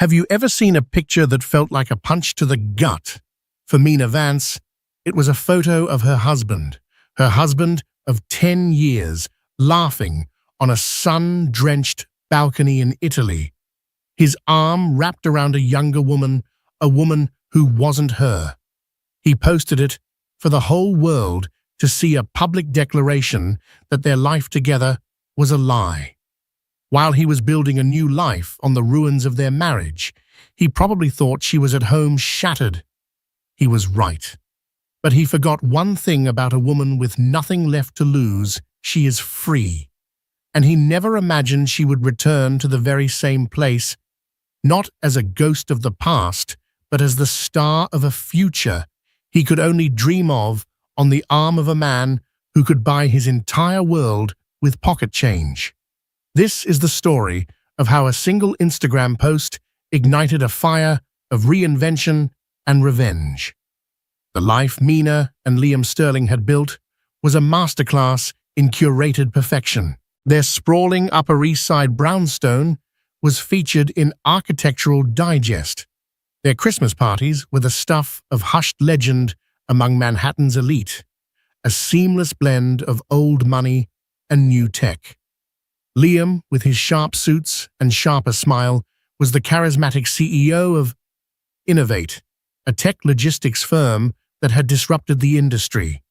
Have you ever seen a picture that felt like a punch to the gut? For Mina Vance, it was a photo of her husband of 10 years, laughing on a sun-drenched balcony in Italy, his arm wrapped around a younger woman, a woman who wasn't her. He posted it for the whole world to see, a public declaration that their life together was a lie. While he was building a new life on the ruins of their marriage, he probably thought she was at home shattered. He was right. But he forgot one thing about a woman with nothing left to lose: she is free. And he never imagined she would return to the very same place, not as a ghost of the past, but as the star of a future he could only dream of, on the arm of a man who could buy his entire world with pocket change. This is the story of how a single Instagram post ignited a fire of reinvention and revenge. The life Mina and Liam Sterling had built was a masterclass in curated perfection. Their sprawling Upper East Side brownstone was featured in Architectural Digest. Their Christmas parties were the stuff of hushed legend among Manhattan's elite, a seamless blend of old money and new tech. Liam, with his sharp suits and sharper smile, was the charismatic CEO of Innovate, a tech logistics firm that had disrupted the industry.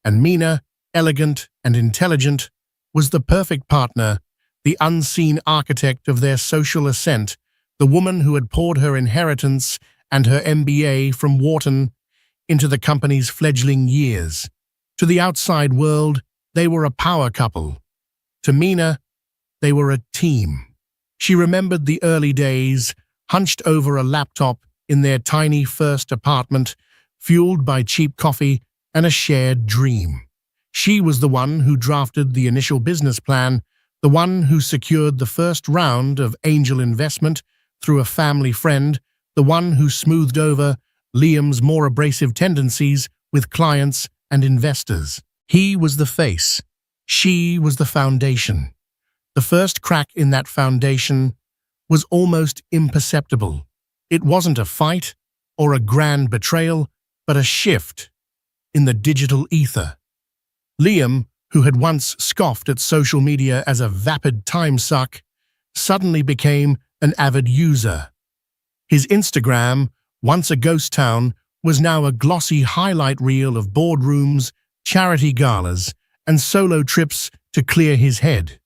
And Mina, elegant and intelligent, was the perfect partner, the unseen architect of their social ascent, the woman who had poured her inheritance and her MBA from Wharton into the company's fledgling years. To the outside world, they were a power couple. To Mina, they were a team. She remembered the early days, hunched over a laptop in their tiny first apartment, fueled by cheap coffee and a shared dream. She was the one who drafted the initial business plan, the one who secured the first round of angel investment through a family friend, the one who smoothed over Liam's more abrasive tendencies with clients and investors. He was the face. She was the foundation. The first crack in that foundation was almost imperceptible. It wasn't a fight or a grand betrayal, but a shift in the digital ether. Liam, who had once scoffed at social media as a vapid time suck, suddenly became an avid user. His Instagram, once a ghost town, was now a glossy highlight reel of boardrooms, charity galas, and solo trips to clear his head.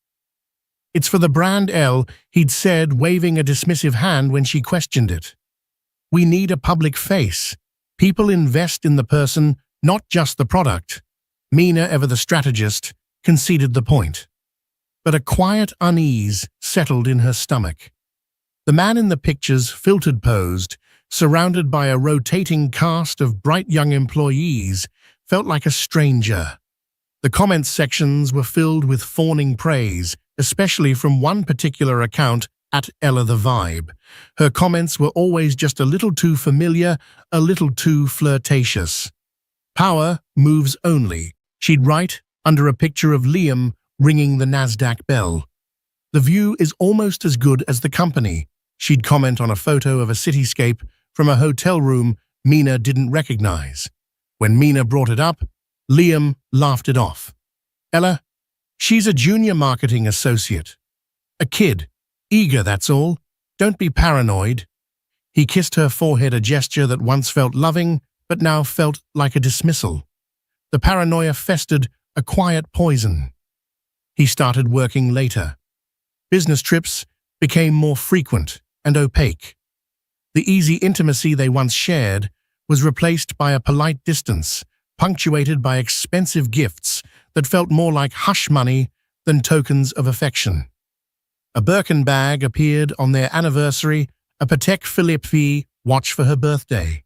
"It's for the brand, Elle," he'd said, waving a dismissive hand when she questioned it. "We need a public face. People invest in the person, not just the product." Mina, ever the strategist, conceded the point. But a quiet unease settled in her stomach. The man in the picture's filtered posed, surrounded by a rotating cast of bright young employees, felt like a stranger. The comments sections were filled with fawning praise, especially from one particular account, at Ella the Vibe. Her comments were always just a little too familiar, a little too flirtatious. "Power moves only," she'd write under a picture of Liam ringing the NASDAQ bell. "The view is almost as good as the company," she'd comment on a photo of a cityscape from a hotel room Mina didn't recognize. When Mina brought it up, Liam laughed it off. "Ella, she's a junior marketing associate. A kid. Eager, that's all. Don't be paranoid." He kissed her forehead, a gesture that once felt loving, but now felt like a dismissal. The paranoia festered, a quiet poison. He started working later. Business trips became more frequent and opaque. The easy intimacy they once shared was replaced by a polite distance, punctuated by expensive gifts that felt more like hush money than tokens of affection. A Birkin bag appeared on their anniversary, a Patek Philippe watch for her birthday.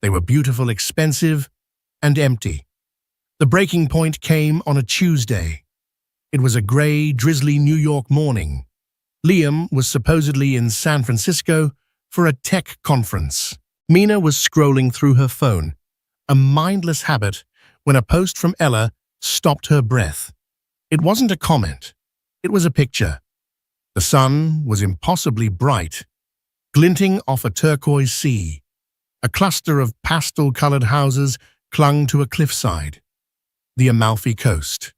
They were beautiful, expensive, and empty. The breaking point came on a Tuesday. It was a gray, drizzly New York morning. Liam was supposedly in San Francisco for a tech conference. Mina was scrolling through her phone, a mindless habit, when a post from Ella stopped her breath. It wasn't a comment. It was a picture. The sun was impossibly bright, glinting off a turquoise sea. A cluster of pastel-colored houses clung to a cliffside, the Amalfi Coast.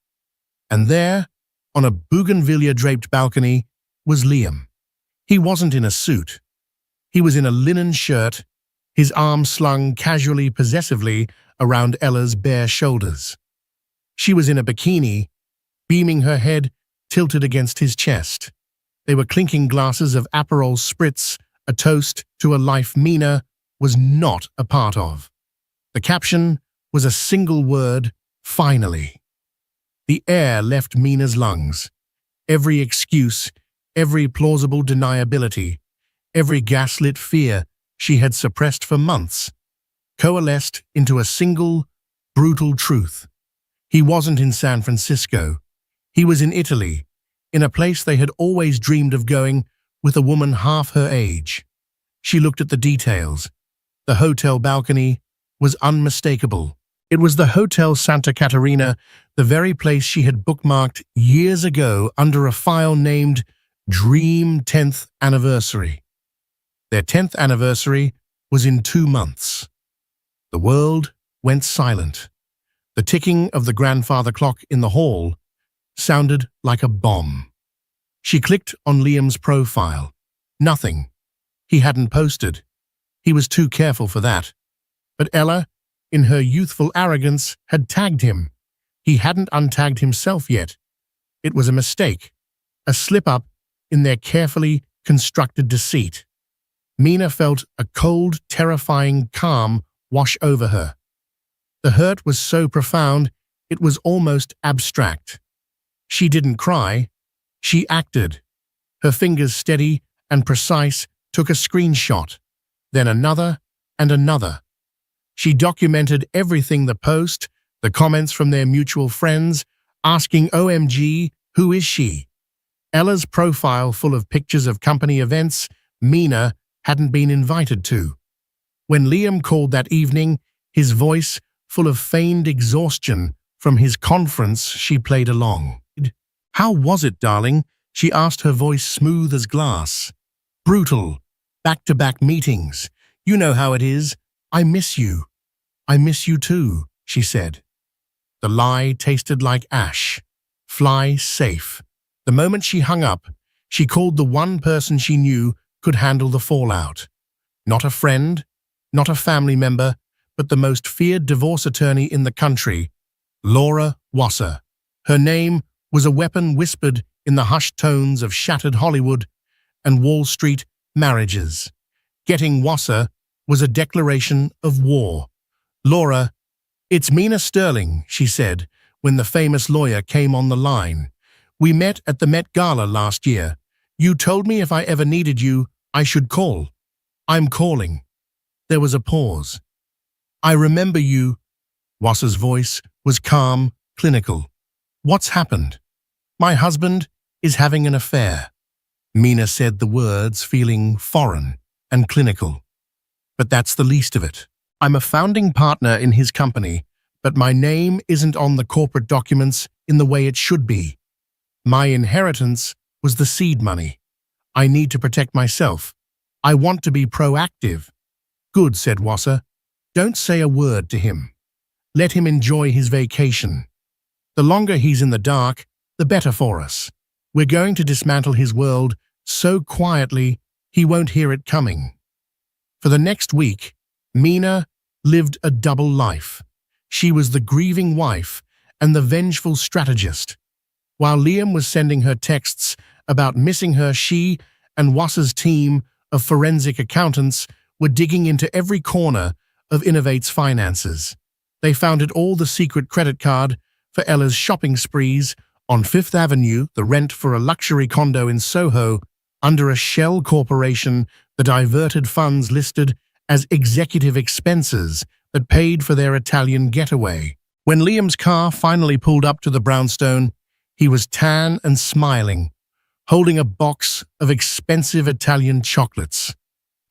And there, on a bougainvillea-draped balcony, was Liam. He wasn't in a suit. He was in a linen shirt, his arm slung casually possessively around Ella's bare shoulders. She was in a bikini, beaming her head tilted against his chest. They were clinking glasses of Aperol Spritz, a toast to a life Mina was not a part of. The caption was a single word, finally. The air left Mina's lungs. Every excuse, every plausible deniability, every gaslit fear she had suppressed for months, coalesced into a single, brutal truth. He wasn't in San Francisco. He was in Italy, in a place they had always dreamed of going with a woman half her age. She looked at the details. The hotel balcony was unmistakable. It was the Hotel Santa Caterina, the very place she had bookmarked years ago under a file named Dream 10th Anniversary. Their 10th anniversary was in 2 months. The world went silent. The ticking of the grandfather clock in the hall sounded like a bomb. She clicked on Liam's profile. Nothing. He hadn't posted. He was too careful for that. But Ella, in her youthful arrogance, had tagged him. He hadn't untagged himself yet. It was a mistake, a slip-up in their carefully constructed deceit. Mina felt a cold, terrifying calm wash over her. The hurt was so profound, it was almost abstract. She didn't cry. She acted. Her fingers, steady and precise, took a screenshot, then another and another. She documented everything: the post, the comments from their mutual friends, asking OMG, who is she? Ella's profile full of pictures of company events Mina hadn't been invited to. When Liam called that evening, his voice full of feigned exhaustion from his conference, she played along. "How was it, darling?" she asked, her voice smooth as glass. "Brutal. Back-to-back meetings. You know how it is. I miss you." "I miss you too," she said. The lie tasted like ash. Fly safe. The moment she hung up, she called the one person she knew could handle the fallout. Not a friend, not a family member, but the most feared divorce attorney in the country, Laura Wasser. Her name was a weapon whispered in the hushed tones of shattered Hollywood and Wall Street marriages. Getting Wasser was a declaration of war. "Laura, it's Mina Sterling," she said when the famous lawyer came on the line. "We met at the Met Gala last year. You told me if I ever needed you, I should call. I'm calling." There was a pause. "I remember you." Wasser's voice was calm, clinical. "What's happened?" "My husband is having an affair." Mina said the words, feeling foreign and clinical. "But that's the least of it. I'm a founding partner in his company, but my name isn't on the corporate documents in the way it should be. My inheritance was the seed money. I need to protect myself. I want to be proactive." "Good," said Wasser. "Don't say a word to him. Let him enjoy his vacation. The longer he's in the dark, the better for us. We're going to dismantle his world so quietly he won't hear it coming." For the next week, Mina lived a double life. She was the grieving wife and the vengeful strategist. While Liam was sending her texts about missing her, she and Wasser's team of forensic accountants were digging into every corner of Innovate's finances. They found it all: the secret credit card for Ella's shopping sprees on Fifth Avenue, the rent for a luxury condo in Soho under a shell corporation, the diverted funds listed as executive expenses that paid for their Italian getaway. When Liam's car finally pulled up to the brownstone, he was tan and smiling, holding a box of expensive Italian chocolates.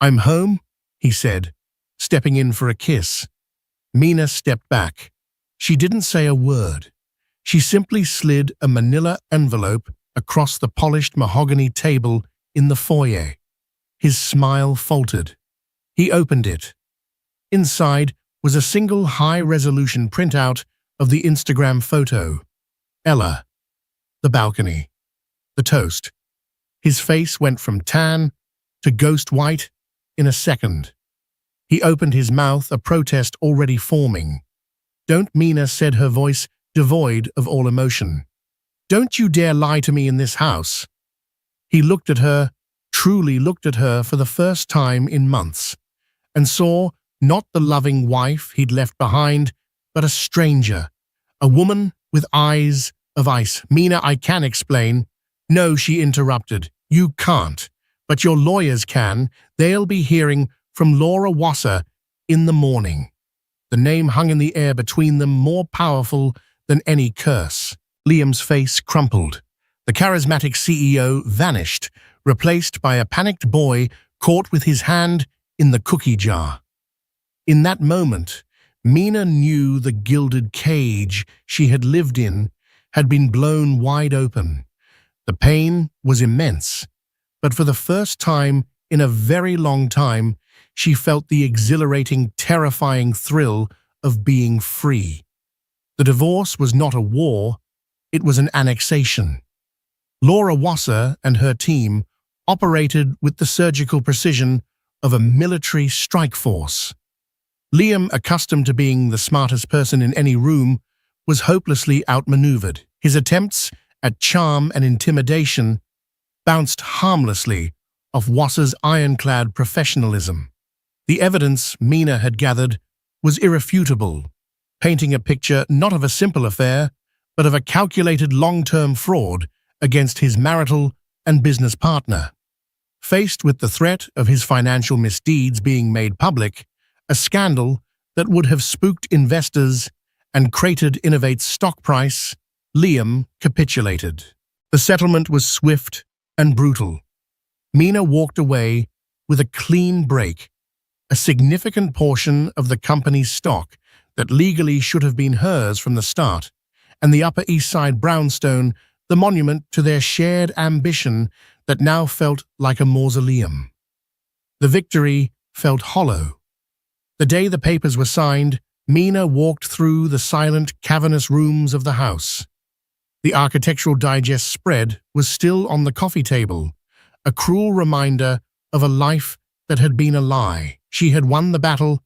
"I'm home," he said, stepping in for a kiss. Mina stepped back. She didn't say a word. She simply slid a manila envelope across the polished mahogany table in the foyer. His smile faltered. He opened it. Inside was a single high-resolution printout of the Instagram photo. Ella. The balcony. The toast. His face went from tan to ghost white in a second. He opened his mouth, a protest already forming. "Don't, Mina," said her voice, devoid of all emotion. "Don't you dare lie to me in this house." He looked at her, truly looked at her for the first time in months, and saw not the loving wife he'd left behind, but a stranger, a woman with eyes of ice. "Mina, I can explain." "No," she interrupted. "You can't. But your lawyers can. They'll be hearing from Laura Wasser in the morning." The name hung in the air between them, more powerful than any curse. Liam's face crumpled. The charismatic CEO vanished, replaced by a panicked boy caught with his hand in the cookie jar. In that moment, Mina knew the gilded cage she had lived in had been blown wide open. The pain was immense, but for the first time in a very long time, she felt the exhilarating, terrifying thrill of being free. The divorce was not a war, it was an annexation. Laura Wasser and her team operated with the surgical precision of a military strike force. Liam, accustomed to being the smartest person in any room, was hopelessly outmaneuvered. His attempts at charm and intimidation bounced harmlessly off Wasser's ironclad professionalism. The evidence Mina had gathered was irrefutable, painting a picture not of a simple affair, but of a calculated long-term fraud against his marital and business partner. Faced with the threat of his financial misdeeds being made public, a scandal that would have spooked investors and cratered Innovate's stock price, Liam capitulated. The settlement was swift and brutal. Mina walked away with a clean break, a significant portion of the company's stock that legally should have been hers from the start, and the Upper East Side brownstone, the monument to their shared ambition that now felt like a mausoleum. The victory felt hollow. The day the papers were signed, Mina walked through the silent, cavernous rooms of the house. The Architectural Digest spread was still on the coffee table, a cruel reminder of a life that had been a lie. She had won the battle,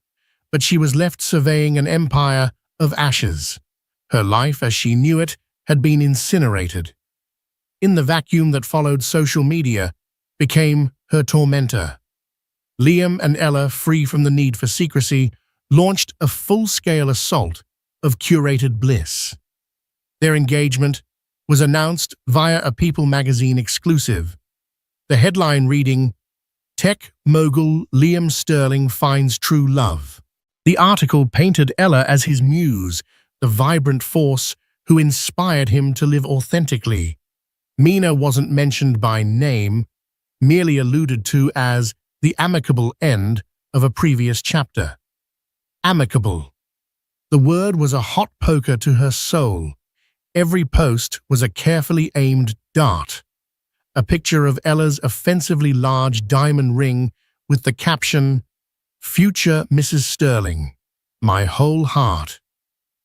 but she was left surveying an empire of ashes. Her life, as she knew it, had been incinerated. In the vacuum that followed, social media became her tormentor. Liam and Ella, free from the need for secrecy, launched a full-scale assault of curated bliss. Their engagement was announced via a People magazine exclusive. The headline reading, "Tech mogul Liam Sterling finds true love." The article painted Ella as his muse, the vibrant force who inspired him to live authentically. Mina wasn't mentioned by name, merely alluded to as the amicable end of a previous chapter. Amicable. The word was a hot poker to her soul. Every post was a carefully aimed dart. A picture of Ella's offensively large diamond ring with the caption, "Future Mrs. Sterling, my whole heart."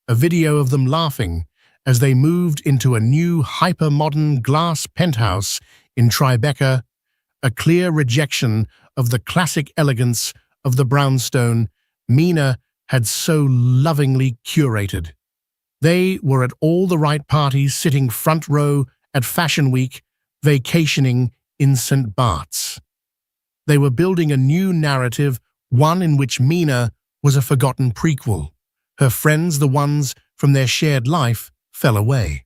A video of them laughing as they moved into a new hyper-modern glass penthouse in Tribeca, a clear rejection of the classic elegance of the brownstone Mina had so lovingly curated. They were at all the right parties, sitting front row at Fashion Week, vacationing in St. Bart's. They were building a new narrative, one in which Mina was a forgotten prequel. Her friends, the ones from their shared life, fell away.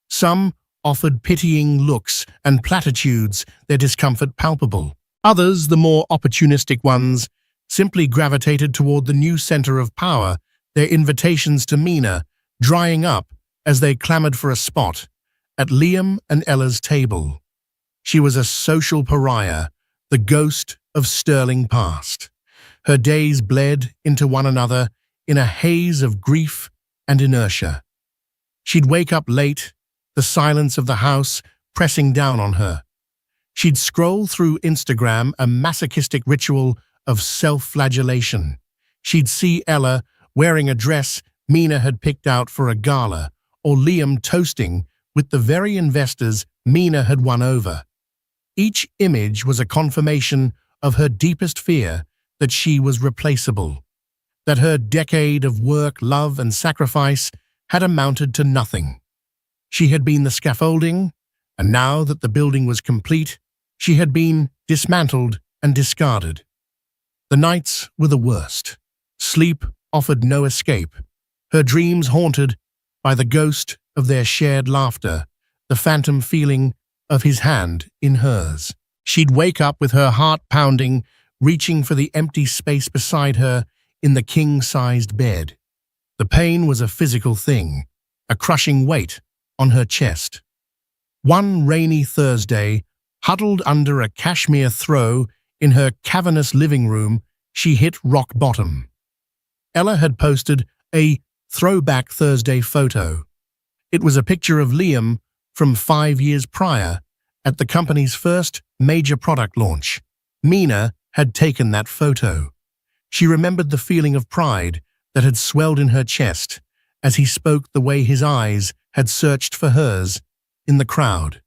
Some offered pitying looks and platitudes, their discomfort palpable. Others, the more opportunistic ones, simply gravitated toward the new center of power, their invitations to Mina drying up as they clamored for a spot at Liam and Ella's table. She was a social pariah, the ghost of Sterling past. Her days bled into one another in a haze of grief and inertia. She'd wake up late, the silence of the house pressing down on her. She'd scroll through Instagram, a masochistic ritual of self-flagellation. She'd see Ella wearing a dress Mina had picked out for a gala, or Liam toasting with the very investors Mina had won over. Each image was a confirmation of her deepest fear that she was replaceable, that her decade of work, love, and sacrifice had amounted to nothing. She had been the scaffolding, and now that the building was complete, she had been dismantled and discarded. The nights were the worst. Sleep offered no escape. Her dreams haunted by the ghost of their shared laughter, the phantom feeling of his hand in hers. She'd wake up with her heart pounding, reaching for the empty space beside her in the king-sized bed. The pain was a physical thing, a crushing weight on her chest. One rainy Thursday, huddled under a cashmere throw in her cavernous living room, she hit rock bottom. Ella had posted a Throwback Thursday photo. It was a picture of Liam from 5 years prior at the company's first major product launch. Mina had taken that photo. She remembered the feeling of pride that had swelled in her chest as he spoke, the way his eyes had searched for hers in the crowd.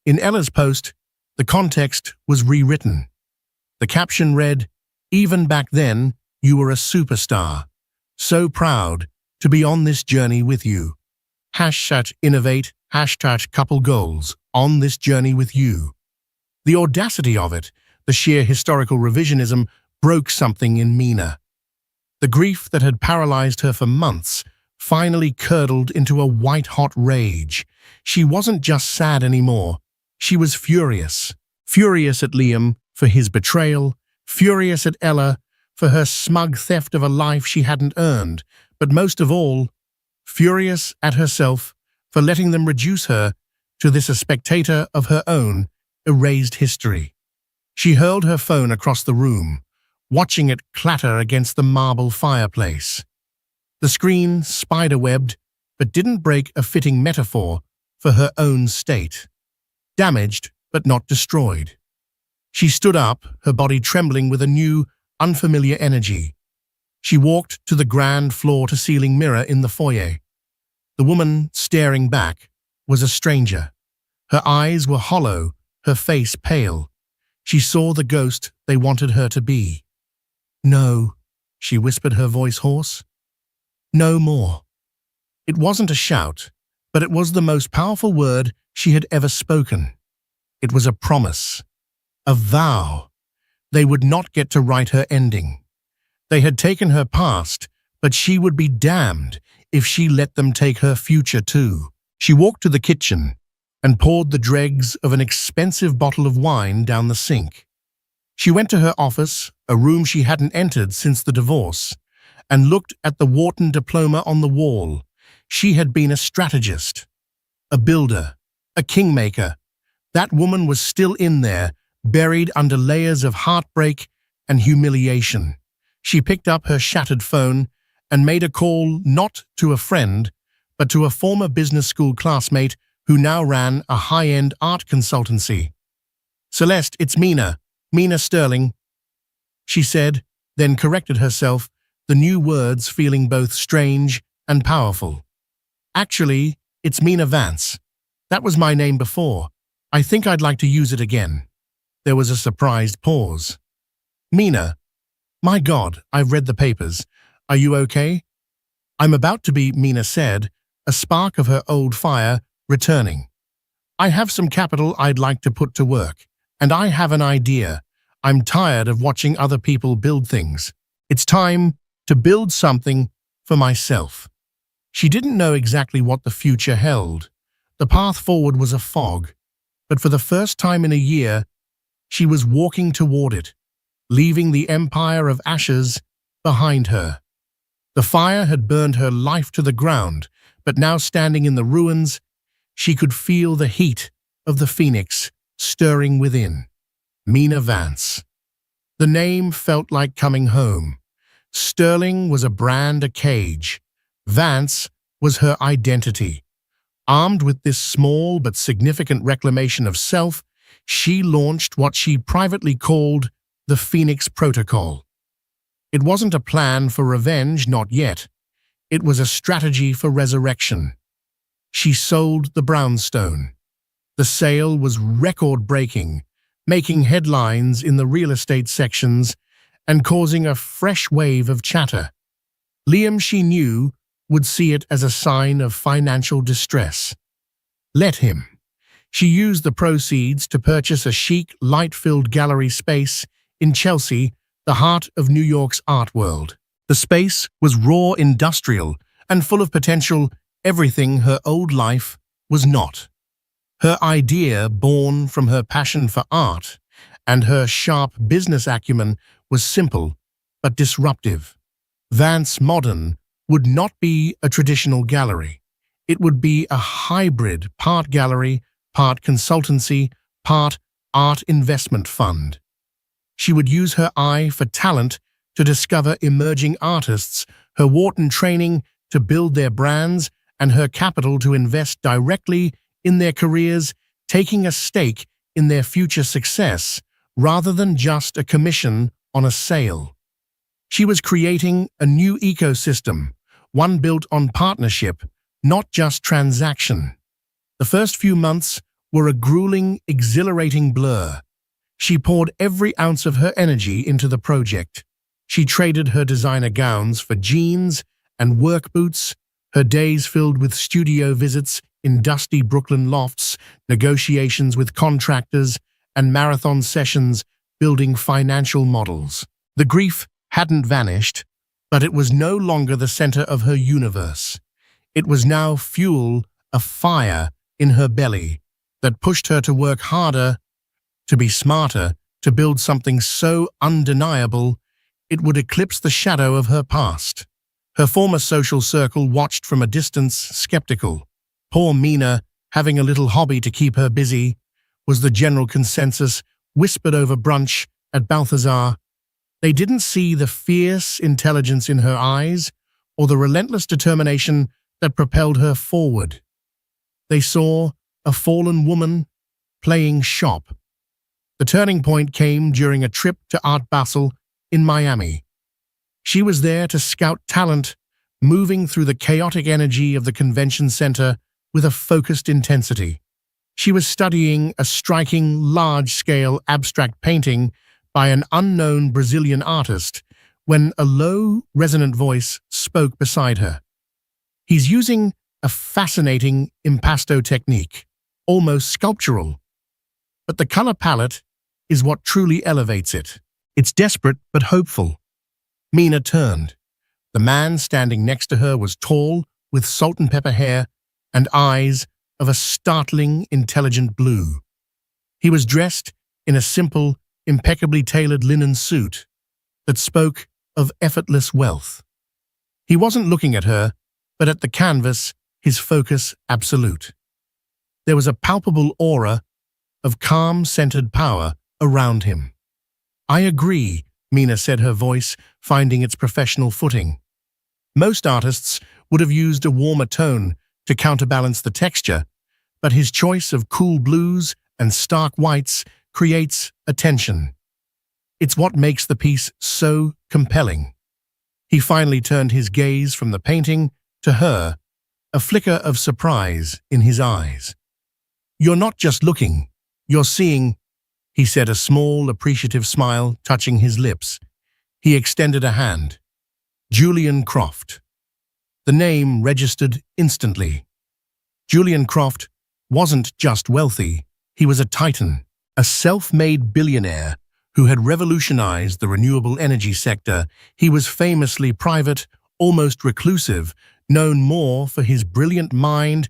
In Ella's post, the context was rewritten. The caption read, "Even back then, you were a superstar. So proud to be on this journey with you. #innovate, #couple goals, on this journey with you." The audacity of it, the sheer historical revisionism, broke something in Mina. The grief that had paralyzed her for months finally curdled into a white-hot rage. She wasn't just sad anymore. She was furious. Furious at Liam for his betrayal, furious at Ella for her smug theft of a life she hadn't earned, but most of all, furious at herself for letting them reduce her to this, a spectator of her own erased history. She hurled her phone across the room, watching it clatter against the marble fireplace. The screen spiderwebbed, but didn't break, a fitting metaphor for her own state. Damaged, but not destroyed. She stood up, her body trembling with a new, unfamiliar energy. She walked to the grand floor-to-ceiling mirror in the foyer. The woman staring back was a stranger. Her eyes were hollow, her face pale. She saw the ghost they wanted her to be. "No," she whispered, her voice hoarse. "No more." It wasn't a shout, but it was the most powerful word she had ever spoken. It was a promise, a vow. They would not get to write her ending. They had taken her past, but she would be damned if she let them take her future too. She walked to the kitchen and poured the dregs of an expensive bottle of wine down the sink. She went to her office, a room she hadn't entered since the divorce, and looked at the Wharton diploma on the wall. She had been a strategist, a builder, a kingmaker. That woman was still in there, buried under layers of heartbreak and humiliation. She picked up her shattered phone and made a call, not to a friend, but to a former business school classmate who now ran a high-end art consultancy. "Celeste, it's Mina Sterling," she said, then corrected herself, the new words feeling both strange and powerful. "Actually, it's Mina Vance. That was my name before. I think I'd like to use it again." There was a surprised pause. "Mina, my God, I've read the papers. Are you okay?" "I'm about to be," Mina said, a spark of her old fire returning. "I have some capital I'd like to put to work, and I have an idea. I'm tired of watching other people build things. It's time to build something for myself." She didn't know exactly what the future held. The path forward was a fog, but for the first time in a year, she was walking toward it, leaving the empire of ashes behind her. The fire had burned her life to the ground, but now standing in the ruins, she could feel the heat of the phoenix stirring within. Mina Vance. The name felt like coming home. Sterling was a brand, a cage. Vance was her identity. Armed with this small but significant reclamation of self, she launched what she privately called the Phoenix Protocol. It wasn't a plan for revenge, not yet. It was a strategy for resurrection. She sold the brownstone. The sale was record-breaking, making headlines in the real estate sections and causing a fresh wave of chatter. Liam, she knew, would see it as a sign of financial distress. Let him. She used the proceeds to purchase a chic, light-filled gallery space in Chelsea, the heart of New York's art world. The space was raw, industrial, and full of potential, everything her old life was not. Her idea, born from her passion for art and her sharp business acumen, was simple but disruptive. Vance Modern would not be a traditional gallery. It would be a hybrid, part gallery, part consultancy, part art investment fund. She would use her eye for talent to discover emerging artists, her Wharton training to build their brands, and her capital to invest directly in their careers, taking a stake in their future success rather than just a commission on a sale. She was creating a new ecosystem, one built on partnership, not just transaction. The first few months were a grueling, exhilarating blur. She poured every ounce of her energy into the project. She traded her designer gowns for jeans and work boots, her days filled with studio visits in dusty Brooklyn lofts, negotiations with contractors, and marathon sessions building financial models. The grief hadn't vanished, but it was no longer the center of her universe. It was now fuel, a fire in her belly that pushed her to work harder, to be smarter, to build something so undeniable it would eclipse the shadow of her past. Her former social circle watched from a distance, skeptical. Poor Mina, having a little hobby to keep her busy, was the general consensus, whispered over brunch at Balthazar. They didn't see the fierce intelligence in her eyes or the relentless determination that propelled her forward. They saw a fallen woman playing shop. The turning point came during a trip to Art Basel in Miami. She was there to scout talent, moving through the chaotic energy of the convention center with a focused intensity. She was studying a striking, large-scale abstract painting by an unknown Brazilian artist when a low, resonant voice spoke beside her. He's using a fascinating impasto technique, almost sculptural. But the color palette is what truly elevates it. It's desperate but hopeful. Mina turned. The man standing next to her was tall, with salt and pepper hair and eyes of a startling, intelligent blue. He was dressed in a simple, impeccably tailored linen suit that spoke of effortless wealth. He wasn't looking at her, but at the canvas, his focus absolute. There was a palpable aura of calm, centered power around him. "I agree," Mina said, her voice finding its professional footing. Most artists would have used a warmer tone to counterbalance the texture, but his choice of cool blues and stark whites creates a tension. It's what makes the piece so compelling. He finally turned his gaze from the painting to her, a flicker of surprise in his eyes. "You're not just looking, you're seeing," he said, a small, appreciative smile touching his lips. He extended a hand. Julian Croft. The name registered instantly. Julian Croft wasn't just wealthy, he was a titan, a self-made billionaire who had revolutionized the renewable energy sector. He was famously private, almost reclusive, known more for his brilliant mind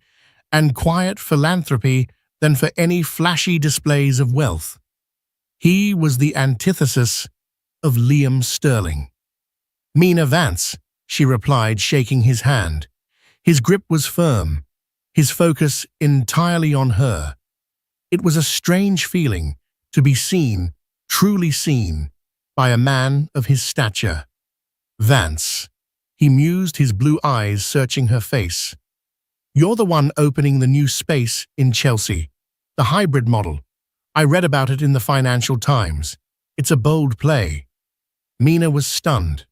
and quiet philanthropy than for any flashy displays of wealth. He was the antithesis of Liam Sterling. "Mina Vance," she replied, shaking his hand. His grip was firm, his focus entirely on her. It was a strange feeling to be seen, truly seen, by a man of his stature. "Vance," he mused, his blue eyes searching her face. "You're the one opening the new space in Chelsea, the hybrid model, I read about it in the Financial Times. It's a bold play. Mina was stunned.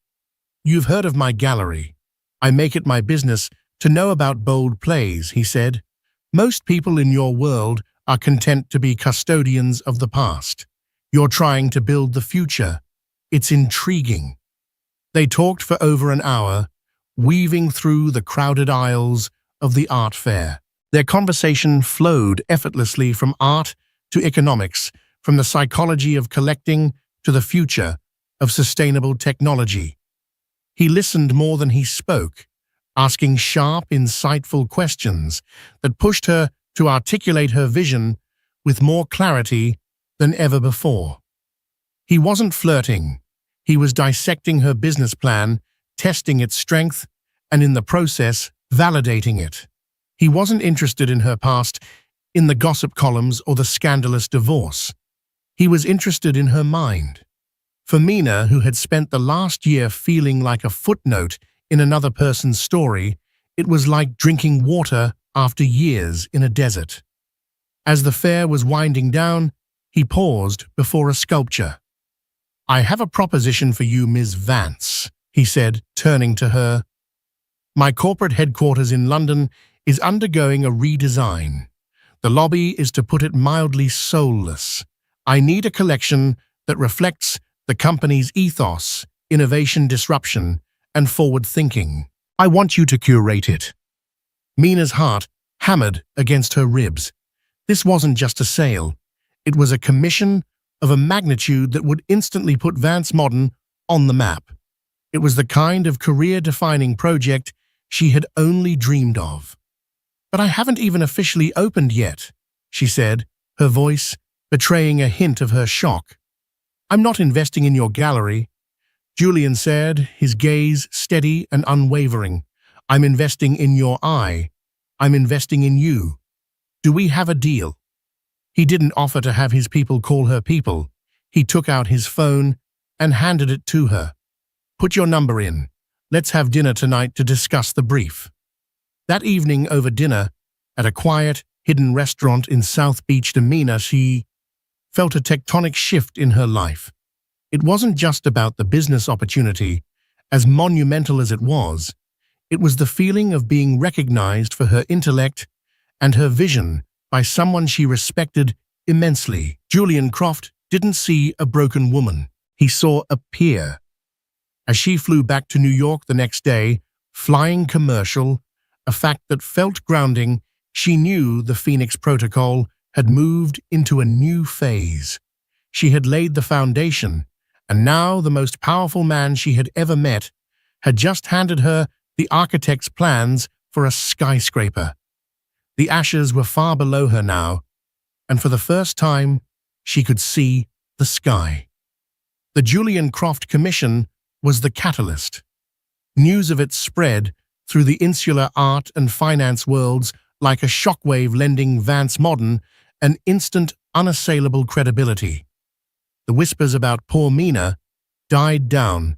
You've heard of my gallery. I make it my business to know about bold plays, he said. Most people in your world are content to be custodians of the past. You're trying to build the future. It's intriguing. They talked for over an hour, weaving through the crowded aisles of the art fair. Their conversation flowed effortlessly from art to economics, from the psychology of collecting to the future of sustainable technology. He listened more than he spoke, asking sharp, insightful questions that pushed her to articulate her vision with more clarity than ever before. He wasn't flirting. He was dissecting her business plan, testing its strength, and in the process, validating it. He wasn't interested in her past, in the gossip columns or the scandalous divorce. He was interested in her mind. For Mina, who had spent the last year feeling like a footnote in another person's story, it was like drinking water after years in a desert. As the fair was winding down, he paused before a sculpture. I have a proposition for you, Ms. Vance, he said, turning to her. My corporate headquarters in London is undergoing a redesign. The lobby is, to put it mildly, soulless. I need a collection that reflects the company's ethos, innovation, disruption, and forward thinking. I want you to curate it. Mina's heart hammered against her ribs. This wasn't just a sale. It was a commission of a magnitude that would instantly put Vance Modern on the map. It was the kind of career-defining project she had only dreamed of. But I haven't even officially opened yet, she said, her voice betraying a hint of her shock. I'm not investing in your gallery, Julian said, his gaze steady and unwavering. I'm investing in your eye. I'm investing in you. Do we have a deal? He didn't offer to have his people call her people. He took out his phone and handed it to her. Put your number in. Let's have dinner tonight to discuss the brief. That evening over dinner, at a quiet, hidden restaurant in South Beach, Mina, she felt a tectonic shift in her life. It wasn't just about the business opportunity, as monumental as it was. It was the feeling of being recognized for her intellect and her vision by someone she respected immensely. Julian Croft didn't see a broken woman. He saw a peer. As she flew back to New York the next day, flying commercial, a fact that felt grounding, she knew the Phoenix Protocol had moved into a new phase. She had laid the foundation, and now the most powerful man she had ever met had just handed her the architect's plans for a skyscraper. The ashes were far below her now, and for the first time, she could see the sky. The Julian Croft Commission was the catalyst. News of it spread through the insular art and finance worlds like a shockwave, lending Vance Modern an instant, unassailable credibility. The whispers about poor Mina died down,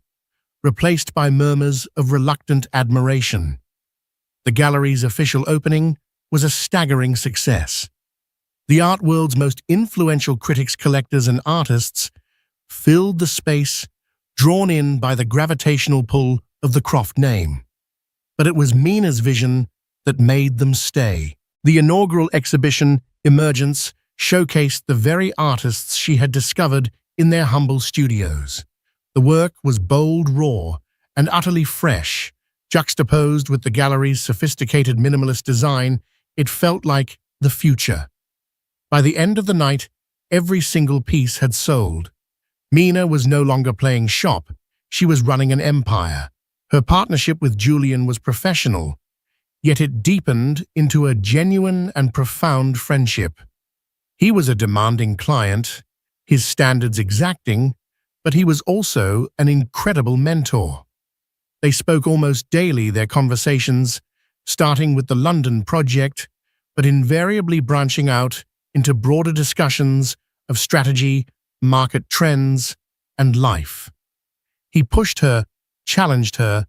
replaced by murmurs of reluctant admiration. The gallery's official opening was a staggering success. The art world's most influential critics, collectors, and artists filled the space, drawn in by the gravitational pull of the Croft name. But it was Mina's vision that made them stay. The inaugural exhibition, Emergence, showcased the very artists she had discovered in their humble studios. The work was bold, raw, and utterly fresh. Juxtaposed with the gallery's sophisticated minimalist design, it felt like the future. By the end of the night, every single piece had sold. Mina was no longer playing shop. She was running an empire. Her partnership with Julian was professional, yet it deepened into a genuine and profound friendship. He was a demanding client, his standards exacting, but he was also an incredible mentor. They spoke almost daily, their conversations, starting with the London project, but invariably branching out into broader discussions of strategy, market trends, and life. He pushed her, challenged her,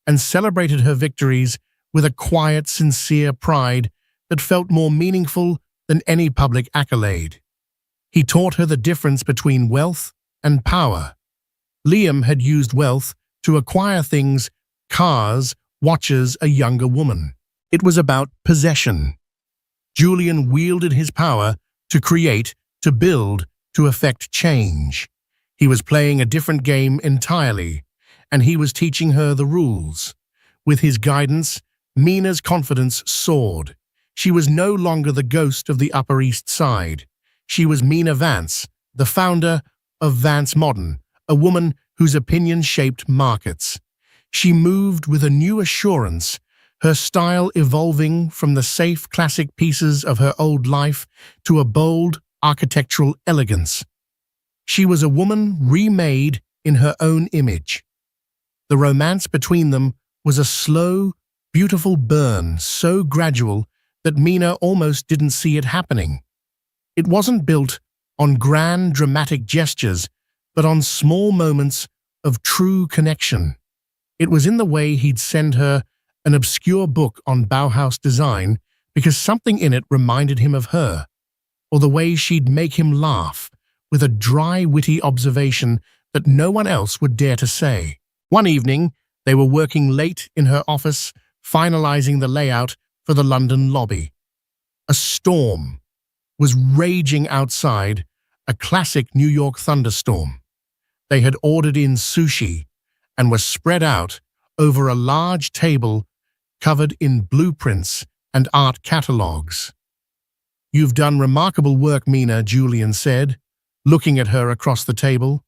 and celebrated her victories with a quiet, sincere pride that felt more meaningful than any public accolade. He taught her the difference between wealth and power. Liam had used wealth to acquire things, cars, watches, a younger woman. It was about possession. Julian wielded his power to create, to build, to effect change. He was playing a different game entirely, and he was teaching her the rules. With his guidance, Mina's confidence soared. She was no longer the ghost of the Upper East Side. She was Mina Vance, the founder of Vance Modern, a woman whose opinion shaped markets. She moved with a new assurance, her style evolving from the safe classic pieces of her old life to a bold architectural elegance. She was a woman remade in her own image. The romance between them was a slow, beautiful burn, so gradual that Mina almost didn't see it happening. It wasn't built on grand, dramatic gestures, but on small moments of true connection. It was in the way he'd send her an obscure book on Bauhaus design because something in it reminded him of her, or the way she'd make him laugh with a dry, witty observation that no one else would dare to say. One evening, they were working late in her office, finalizing the layout for the London lobby. A storm was raging outside, a classic New York thunderstorm. They had ordered in sushi and were spread out over a large table covered in blueprints and art catalogues. "You've done remarkable work, Mina," Julian said, looking at her across the table.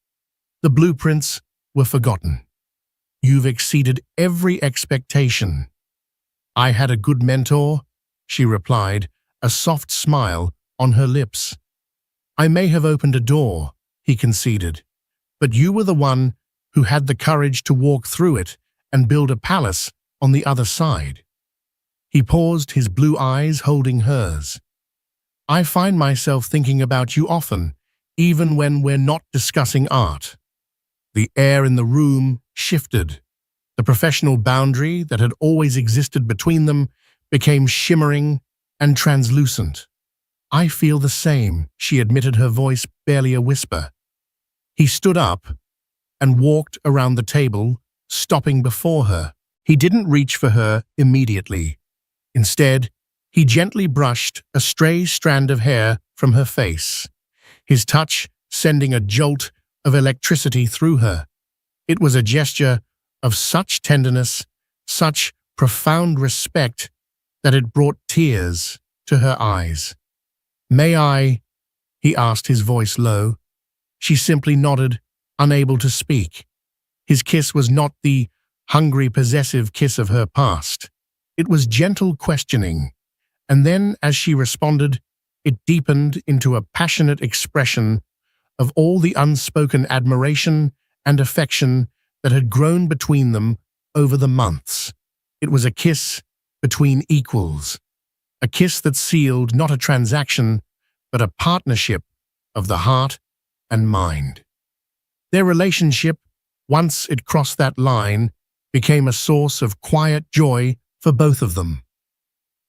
"The blueprints were forgotten. You've exceeded every expectation." "I had a good mentor," she replied, a soft smile on her lips. "I may have opened a door," he conceded, "but you were the one who had the courage to walk through it and build a palace on the other side." He paused, his blue eyes holding hers. "I find myself thinking about you often, even when we're not discussing art." The air in the room shifted. The professional boundary that had always existed between them became shimmering and translucent. "I feel the same," she admitted, her voice barely a whisper. He stood up and walked around the table, stopping before her. He didn't reach for her immediately. Instead, he gently brushed a stray strand of hair from her face, his touch sending a jolt of electricity through her. It was a gesture of such tenderness, such profound respect, that it brought tears to her eyes. "May I?" he asked, his voice low. She simply nodded, unable to speak. His kiss was not the hungry, possessive kiss of her past. It was gentle questioning, and then, as she responded, it deepened into a passionate expression of all the unspoken admiration and affection that had grown between them over the months. It was a kiss between equals, a kiss that sealed not a transaction, but a partnership of the heart and mind. Their relationship, once it crossed that line, became a source of quiet joy for both of them.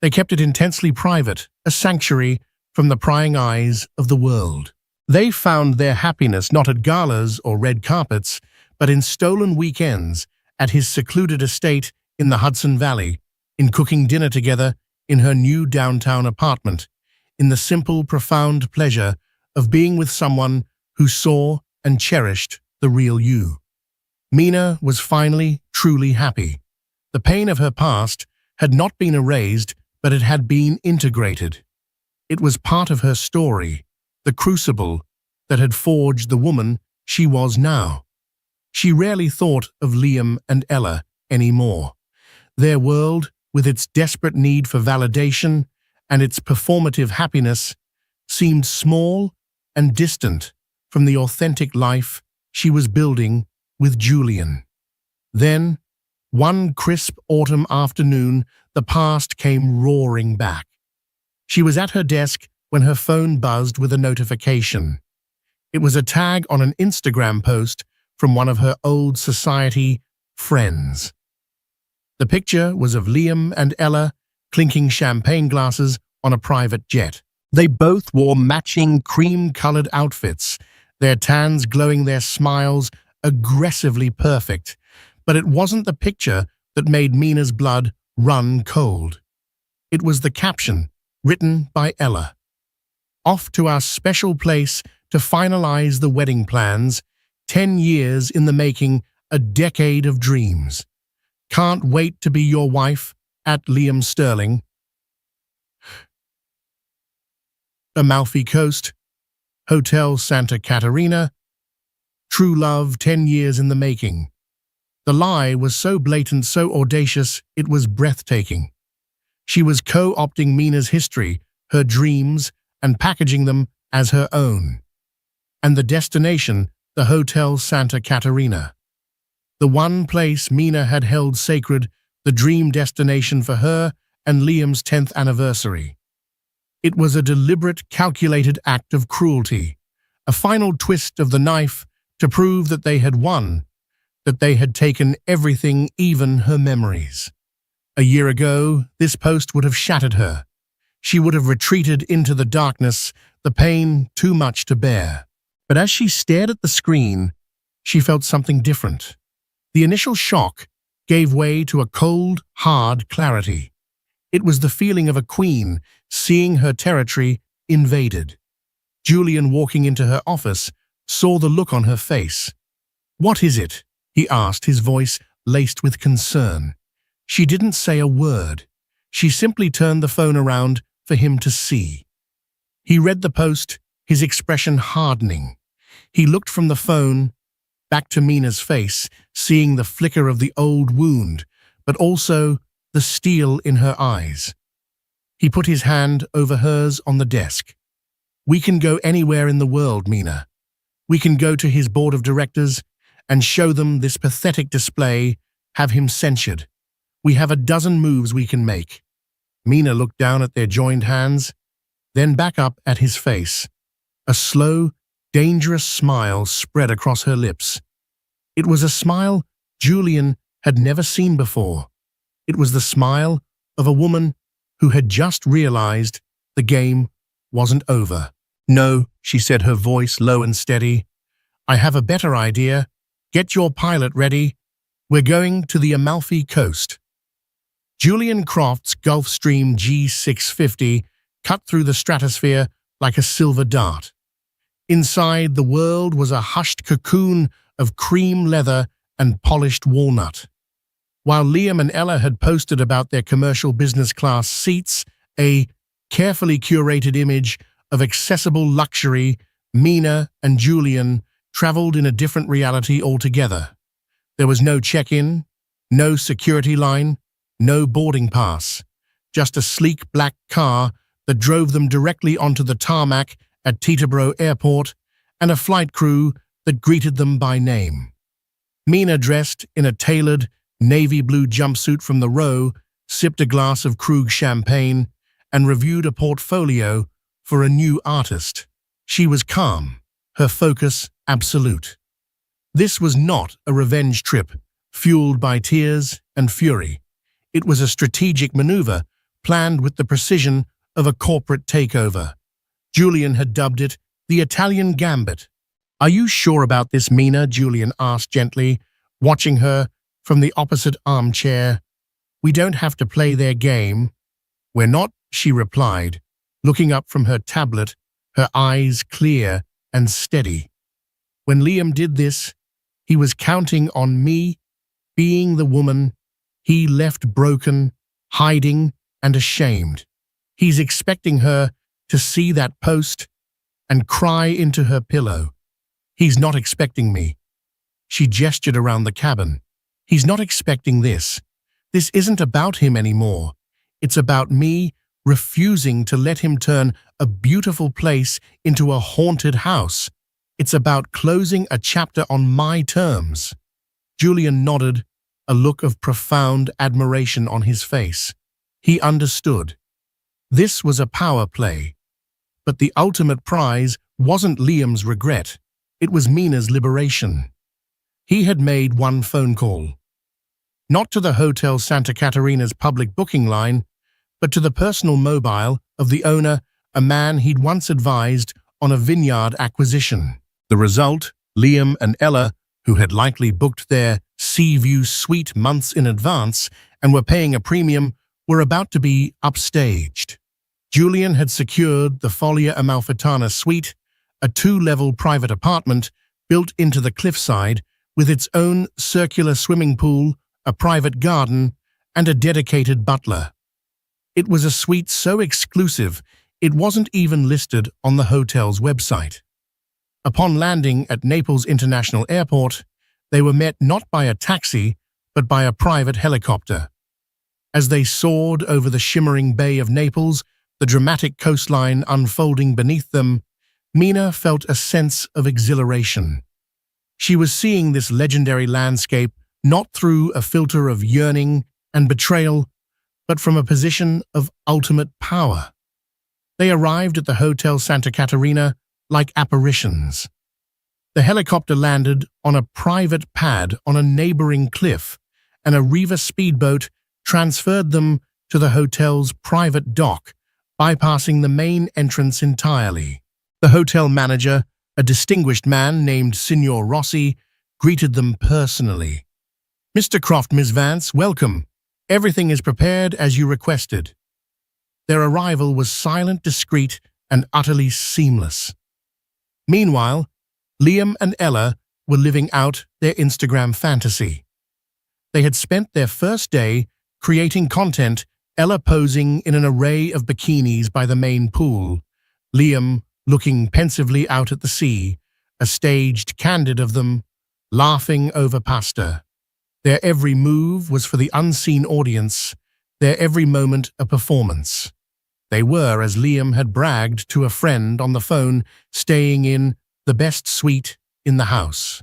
They kept it intensely private, a sanctuary from the prying eyes of the world. They found their happiness not at galas or red carpets, but in stolen weekends at his secluded estate in the Hudson Valley, in cooking dinner together in her new downtown apartment, in the simple, profound pleasure of being with someone who saw and cherished the real you. Mina was finally truly happy. The pain of her past had not been erased, but it had been integrated. It was part of her story, the crucible that had forged the woman she was now. She rarely thought of Liam and Ella anymore. Their world, with its desperate need for validation and its performative happiness, seemed small and distant from the authentic life she was building with Julian. Then, one crisp autumn afternoon, the past came roaring back. She was at her desk when her phone buzzed with a notification. It was a tag on an Instagram post from one of her old society friends. The picture was of Liam and Ella clinking champagne glasses on a private jet. They both wore matching cream-colored outfits, their tans glowing, their smiles aggressively perfect. But it wasn't the picture that made Mina's blood run cold. It was the caption, written by Ella. "Off to our special place to finalize the wedding plans. 10 years in the making, a decade of dreams. Can't wait to be your wife, at Liam Sterling." Amalfi Coast, Hotel Santa Caterina. True love, 10 years in the making. The lie was so blatant, so audacious, it was breathtaking. She was co-opting Mina's history, her dreams, and packaging them as her own. And the destination, the Hotel Santa Caterina. The one place Mina had held sacred, the dream destination for her and Liam's 10th anniversary. It was a deliberate, calculated act of cruelty, a final twist of the knife to prove that they had won, that they had taken everything, even her memories. A year ago, this post would have shattered her. She would have retreated into the darkness, the pain too much to bear. But as she stared at the screen, she felt something different. The initial shock gave way to a cold, hard clarity. It was the feeling of a queen seeing her territory invaded. Julian, walking into her office, saw the look on her face. "What is it?" he asked, his voice laced with concern. She didn't say a word. She simply turned the phone around for him to see. He read the post, his expression hardening. He looked from the phone back to Mina's face, seeing the flicker of the old wound, but also the steel in her eyes. He put his hand over hers on the desk. "We can go anywhere in the world, Mina. We can go to his board of directors and show them this pathetic display, have him censured. We have a dozen moves we can make." Mina looked down at their joined hands, then back up at his face. A slow, dangerous smile spread across her lips. It was a smile Julian had never seen before. It was the smile of a woman who had just realized the game wasn't over. "No," she said, her voice low and steady. "I have a better idea. Get your pilot ready. We're going to the Amalfi Coast." Julian Croft's Gulfstream G650 cut through the stratosphere like a silver dart. Inside, the world was a hushed cocoon of cream leather and polished walnut. While Liam and Ella had posted about their commercial business class seats, a carefully curated image of accessible luxury, Mina and Julian traveled in a different reality altogether. There was no check-in, no security line, no boarding pass, just a sleek black car that drove them directly onto the tarmac at Teterboro Airport, and a flight crew that greeted them by name. Mina, dressed in a tailored navy blue jumpsuit from the row, sipped a glass of Krug champagne and reviewed a portfolio for a new artist. She was calm, her focus absolute. This was not a revenge trip fueled by tears and fury. It was a strategic maneuver planned with the precision of a corporate takeover. Julian had dubbed it the Italian Gambit. "Are you sure about this, Mina?" Julian asked gently, watching her from the opposite armchair. "We don't have to play their game." "We're not," she replied, looking up from her tablet, her eyes clear and steady. "When Liam did this, he was counting on me being the woman he left broken, hiding, and ashamed. He's expecting her to see that post and cry into her pillow. He's not expecting me." She gestured around the cabin. "He's not expecting this. This isn't about him anymore. It's about me refusing to let him turn a beautiful place into a haunted house. It's about closing a chapter on my terms." Julian nodded, a look of profound admiration on his face. He understood. This was a power play. But the ultimate prize wasn't Liam's regret. It was Mina's liberation. He had made one phone call. Not to the Hotel Santa Caterina's public booking line, but to the personal mobile of the owner a man he'd once advised on a vineyard acquisition. The result, Liam and Ella, who had likely booked their sea view suite months in advance and were paying a premium, were about to be upstaged. Julian had secured the Foglia Amalfitana suite, a 2-level private apartment built into the cliffside with its own circular swimming pool, a private garden, and a dedicated butler. It was a suite so exclusive it wasn't even listed on the hotel's website. Upon landing at Naples International Airport, they were met not by a taxi, but by a private helicopter. As they soared over the shimmering Bay of Naples, the dramatic coastline unfolding beneath them, Mina felt a sense of exhilaration. She was seeing this legendary landscape not through a filter of yearning and betrayal, but from a position of ultimate power. They arrived at the Hotel Santa Caterina like apparitions. The helicopter landed on a private pad on a neighboring cliff, and a Riva speedboat transferred them to the hotel's private dock, bypassing the main entrance entirely. The hotel manager, a distinguished man named Signor Rossi, greeted them personally. "Mr. Croft, Miss Vance, welcome. Everything is prepared as you requested." Their arrival was silent, discreet, and utterly seamless. Meanwhile, Liam and Ella were living out their Instagram fantasy. They had spent their first day creating content, Ella posing in an array of bikinis by the main pool, Liam looking pensively out at the sea, a staged candid of them, laughing over pasta. Their every move was for the unseen audience, their every moment a performance. They were, as Liam had bragged to a friend on the phone, staying in the best suite in the house.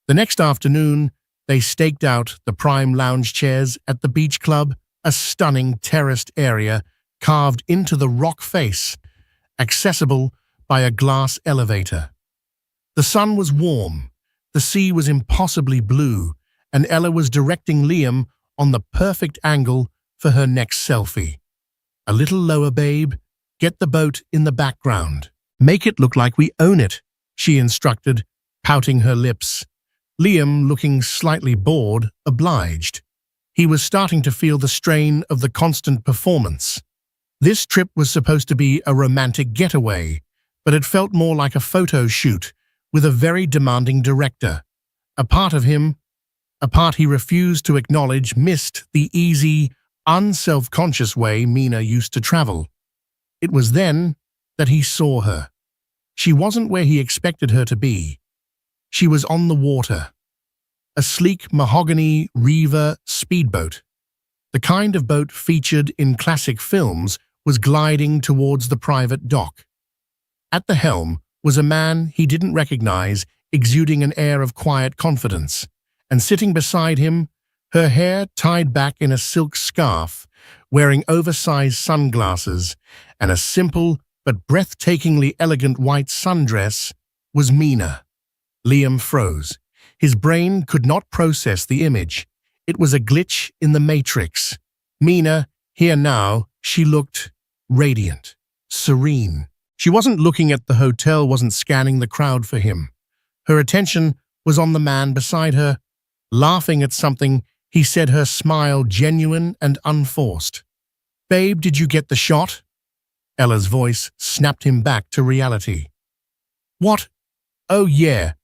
The next afternoon, they staked out the prime lounge chairs at the beach club, a stunning terraced area carved into the rock face, accessible by a glass elevator. The sun was warm, the sea was impossibly blue, and Ella was directing Liam on the perfect angle for her next selfie. "A little lower, babe. Get the boat in the background. Make it look like we own it," she instructed, pouting her lips. Liam, looking slightly bored, obliged. He was starting to feel the strain of the constant performance. This trip was supposed to be a romantic getaway, but it felt more like a photo shoot with a very demanding director. A part of him, a part he refused to acknowledge, missed the easy, unself-conscious way Mina used to travel. It was then that he saw her. She wasn't where he expected her to be. She was on the water. A sleek mahogany Riva speedboat. The kind of boat featured in classic films was gliding towards the private dock. At the helm was a man he didn't recognize, exuding an air of quiet confidence, and sitting beside him, her hair tied back in a silk scarf, wearing oversized sunglasses and a simple but breathtakingly elegant white sundress, was Mina. Liam froze. His brain could not process the image. It was a glitch in the matrix. Mina, here now, she looked radiant, serene. She wasn't looking at the hotel, wasn't scanning the crowd for him. Her attention was on the man beside her, laughing at something he said, her smile genuine and unforced. "Babe, did you get the shot?" Ella's voice snapped him back to reality. "What? Oh yeah."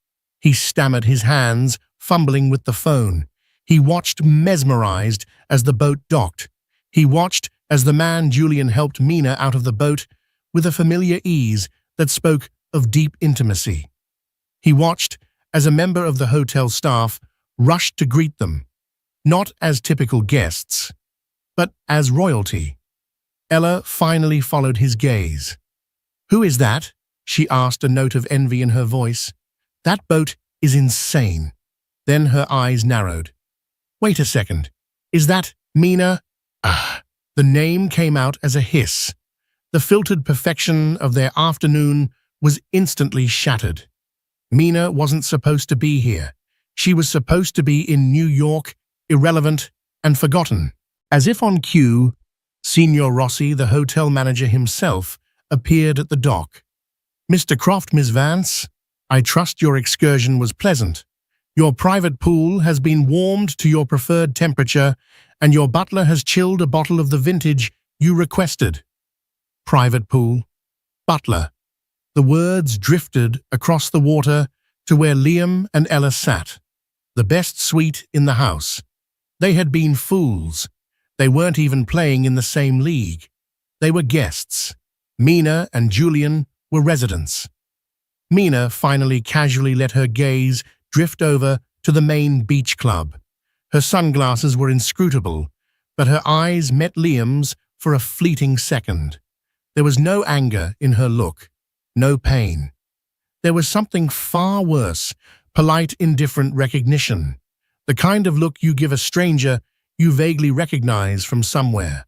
He stammered, his hands fumbling with the phone. He watched mesmerized as the boat docked. He watched as the man Julian helped Mina out of the boat with a familiar ease that spoke of deep intimacy. He watched as a member of the hotel staff rushed to greet them, not as typical guests, but as royalty. Ella finally followed his gaze. "Who is that?" she asked, a note of envy in her voice. "That boat is insane." Then her eyes narrowed. "Wait a second. Is that Mina?" Ah, the name came out as a hiss. The filtered perfection of their afternoon was instantly shattered. Mina wasn't supposed to be here. She was supposed to be in New York, irrelevant and forgotten. As if on cue, Signor Rossi, the hotel manager himself, appeared at the dock. "Mr. Croft, Miss Vance, I trust your excursion was pleasant. Your private pool has been warmed to your preferred temperature, and your butler has chilled a bottle of the vintage you requested." Private pool. Butler. The words drifted across the water to where Liam and Ella sat. The best suite in the house. They had been fools. They weren't even playing in the same league. They were guests. Mina and Julian were residents. Mina finally casually let her gaze drift over to the main beach club. Her sunglasses were inscrutable, but her eyes met Liam's for a fleeting second. There was no anger in her look, no pain. There was something far worse, polite, indifferent recognition, the kind of look you give a stranger you vaguely recognize from somewhere.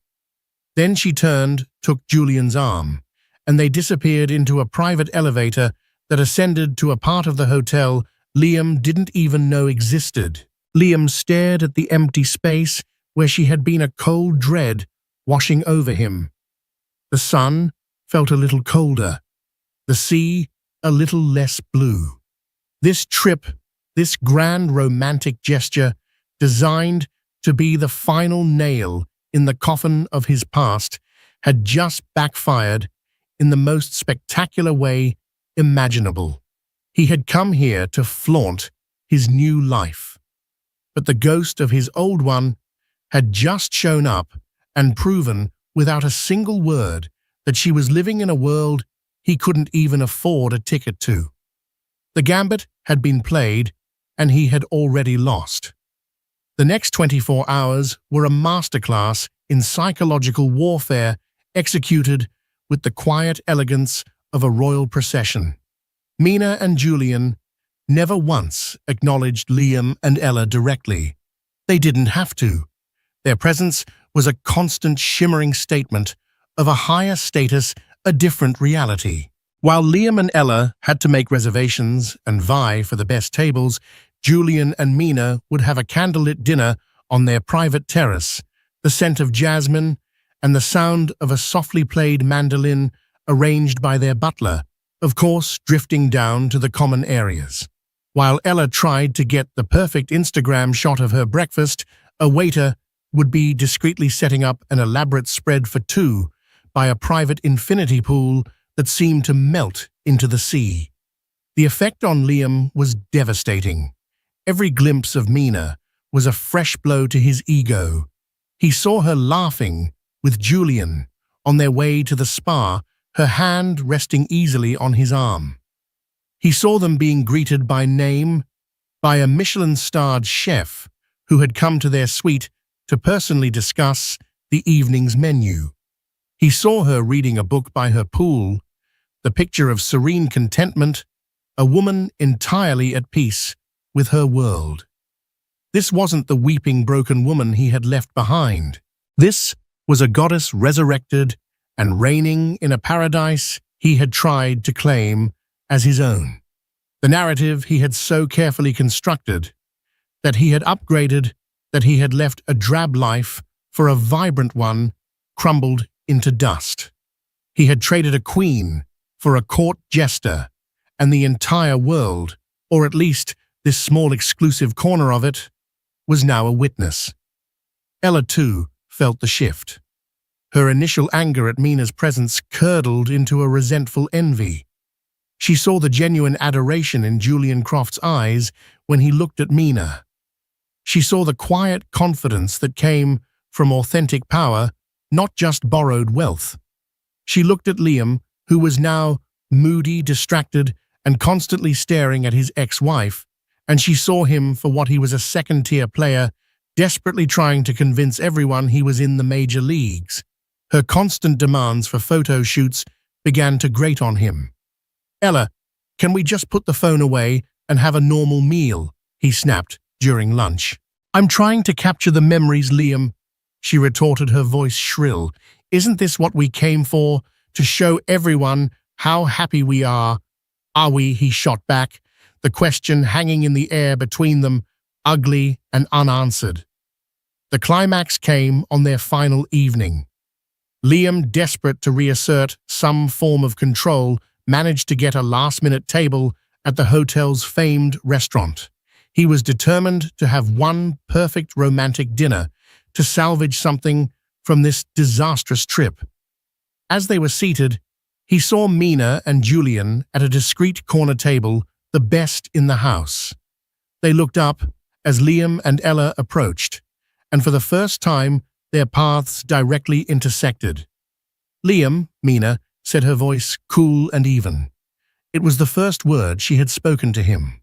Then she turned, took Julian's arm, and they disappeared into a private elevator that ascended to a part of the hotel Liam didn't even know existed. Liam stared at the empty space where she had been, a cold dread washing over him. The sun felt a little colder, the sea a little less blue. This trip, this grand romantic gesture, designed to be the final nail in the coffin of his past, had just backfired in the most spectacular way imaginable. He had come here to flaunt his new life, but the ghost of his old one had just shown up and proven without a single word that she was living in a world he couldn't even afford a ticket to. The gambit had been played, and he had already lost. The next 24 hours were a masterclass in psychological warfare executed with the quiet elegance of a royal procession. Mina and Julian never once acknowledged Liam and Ella directly. They didn't have to. Their presence was a constant shimmering statement of a higher status, a different reality. While Liam and Ella had to make reservations and vie for the best tables, Julian and Mina would have a candlelit dinner on their private terrace, the scent of jasmine and the sound of a softly played mandolin arranged by their butler, of course drifting down to the common areas. While Ella tried to get the perfect Instagram shot of her breakfast, a waiter would be discreetly setting up an elaborate spread for two by a private infinity pool that seemed to melt into the sea. The effect on Liam was devastating. Every glimpse of Mina was a fresh blow to his ego. He saw her laughing with Julian on their way to the spa, her hand resting easily on his arm. He saw them being greeted by name by a Michelin-starred chef who had come to their suite to personally discuss the evening's menu. He saw her reading a book by her pool, the picture of serene contentment, a woman entirely at peace with her world. This wasn't the weeping, broken woman he had left behind. This was a goddess resurrected and reigning in a paradise he had tried to claim as his own. The narrative he had so carefully constructed, that he had upgraded, that he had left a drab life for a vibrant one, crumbled into dust. He had traded a queen for a court jester, and the entire world, or at least this small exclusive corner of it, was now a witness. Ella, too, felt the shift. Her initial anger at Mina's presence curdled into a resentful envy. She saw the genuine adoration in Julian Croft's eyes when he looked at Mina. She saw the quiet confidence that came from authentic power, not just borrowed wealth. She looked at Liam, who was now moody, distracted, and constantly staring at his ex-wife, and she saw him for what he was, a second-tier player, desperately trying to convince everyone he was in the major leagues. Her constant demands for photo shoots began to grate on him. "Ella, can we just put the phone away and have a normal meal?" he snapped during lunch. "I'm trying to capture the memories, Liam," she retorted, her voice shrill. "Isn't this what we came for? To show everyone how happy we are?" "Are we?" he shot back, the question hanging in the air between them, ugly and unanswered. The climax came on their final evening. Liam, desperate to reassert some form of control, managed to get a last-minute table at the hotel's famed restaurant. He was determined to have one perfect romantic dinner to salvage something from this disastrous trip. As they were seated, he saw Mina and Julian at a discreet corner table, the best in the house. They looked up as Liam and Ella approached, and for the first time, their paths directly intersected. "Liam," Mina said, her voice cool and even. It was the first word she had spoken to him.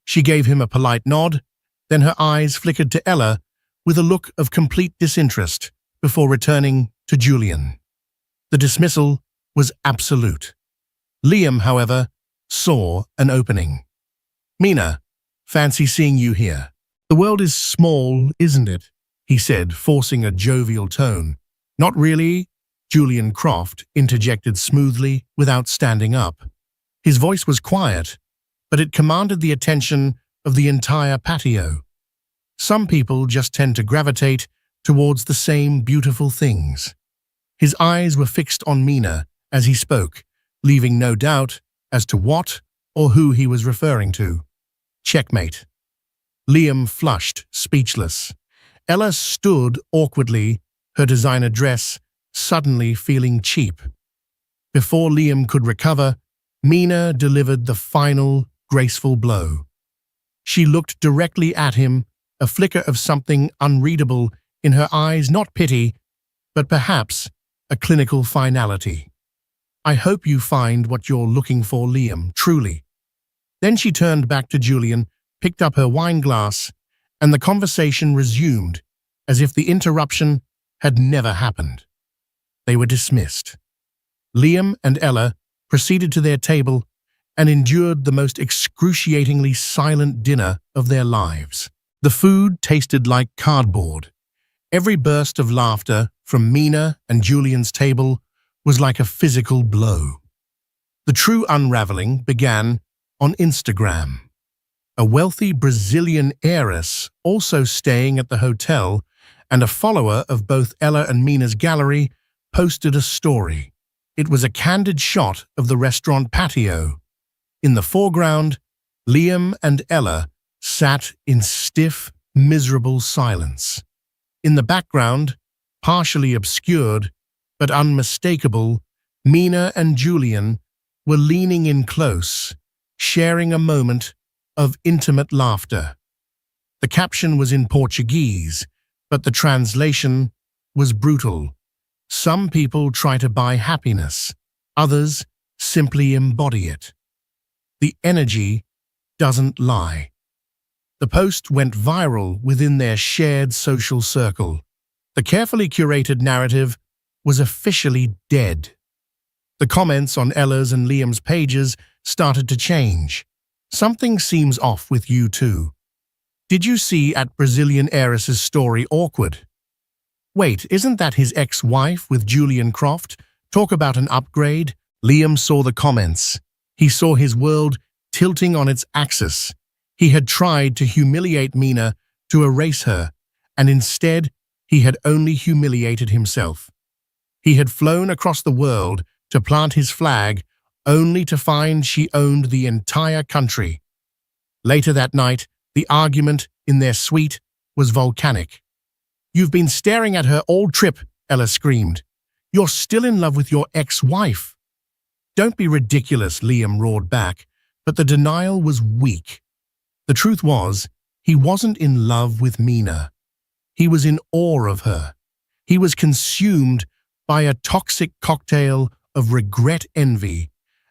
She gave him a polite nod, then her eyes flickered to Ella with a look of complete disinterest before returning to Julian. The dismissal was absolute. Liam, however, saw an opening. "Mina, fancy seeing you here. The world is small, isn't it?" he said, forcing a jovial tone. "Not really," Julian Croft interjected smoothly without standing up. His voice was quiet, but it commanded the attention of the entire patio. Some people just tend to gravitate towards the same beautiful things. His eyes were fixed on Mina as he spoke, leaving no doubt as to what or who he was referring to. Checkmate. Liam flushed, speechless. Ella stood awkwardly, her designer dress suddenly feeling cheap. Before Liam could recover, Mina delivered the final, graceful blow. She looked directly at him, a flicker of something unreadable in her eyes, not pity, but perhaps a clinical finality. "I hope you find what you're looking for, Liam, truly." Then she turned back to Julian, picked up her wine glass, and the conversation resumed as if the interruption had never happened. They were dismissed. Liam and Ella proceeded to their table and endured the most excruciatingly silent dinner of their lives. The food tasted like cardboard. Every burst of laughter from Mina and Julian's table was like a physical blow. The true unraveling began on Instagram. A wealthy Brazilian heiress, also staying at the hotel, and a follower of both Ella and Mina's gallery, posted a story. It was a candid shot of the restaurant patio. In the foreground, Liam and Ella sat in stiff, miserable silence. In the background, partially obscured but unmistakable, Mina and Julian were leaning in close, sharing a moment of intimate laughter. The caption was in Portuguese, but the translation was brutal. Some people try to buy happiness, others simply embody it. The energy doesn't lie. The post went viral within their shared social circle. The carefully curated narrative was officially dead. The comments on Ella's and Liam's pages started to change. "Something seems off with you two. Did you see at Brazilian heiress's story awkward? Wait, isn't that his ex-wife with Julian Croft? Talk about an upgrade." Liam saw the comments. He saw his world tilting on its axis. He had tried to humiliate Mina, to erase her, and instead he had only humiliated himself. He had flown across the world to plant his flag, only to find she owned the entire country. Later that night, the argument in their suite was volcanic. "You've been staring at her all trip," Ella screamed. "You're still in love with your ex-wife." "Don't be ridiculous," Liam roared back, but the denial was weak. The truth was, he wasn't in love with Mina. He was in awe of her. He was consumed by a toxic cocktail of regret, envy,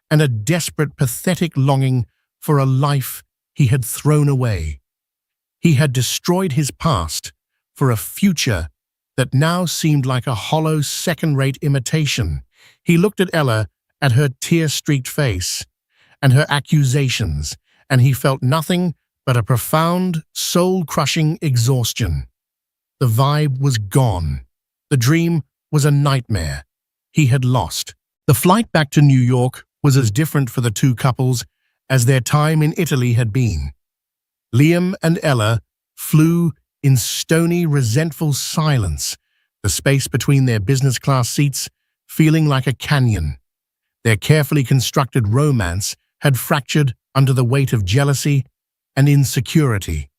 and a desperate, pathetic longing for a life he had thrown away. He had destroyed his past for a future that now seemed like a hollow, second-rate imitation. He looked at Ella, at her tear-streaked face, and her accusations, and he felt nothing but a profound, soul-crushing exhaustion. The vibe was gone. The dream was a nightmare. He had lost. The flight back to New York was as different for the two couples as their time in Italy had been. Liam and Ella flew in stony, resentful silence, the space between their business class seats feeling like a canyon. Their carefully constructed romance had fractured under the weight of jealousy and insecurity.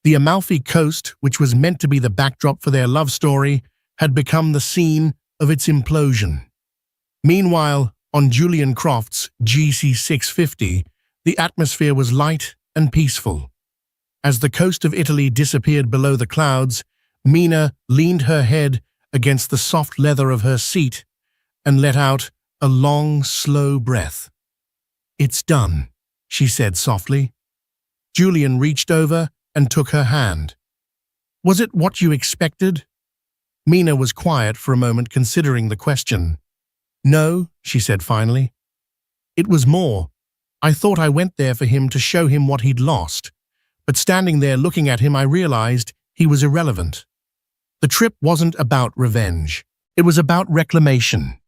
The Amalfi Coast, which was meant to be the backdrop for their love story, had become the scene of its implosion. Meanwhile, on Julian Croft's GC650, the atmosphere was light and peaceful. As the coast of Italy disappeared below the clouds, Mina leaned her head against the soft leather of her seat and let out a long, slow breath. "It's done," she said softly. Julian reached over and took her hand. "Was it what you expected?" Mina was quiet for a moment, considering the question. "No," she said finally. "It was more. I thought I went there for him to show him what he'd lost, but standing there looking at him I realized he was irrelevant. The trip wasn't about revenge. It was about reclamation.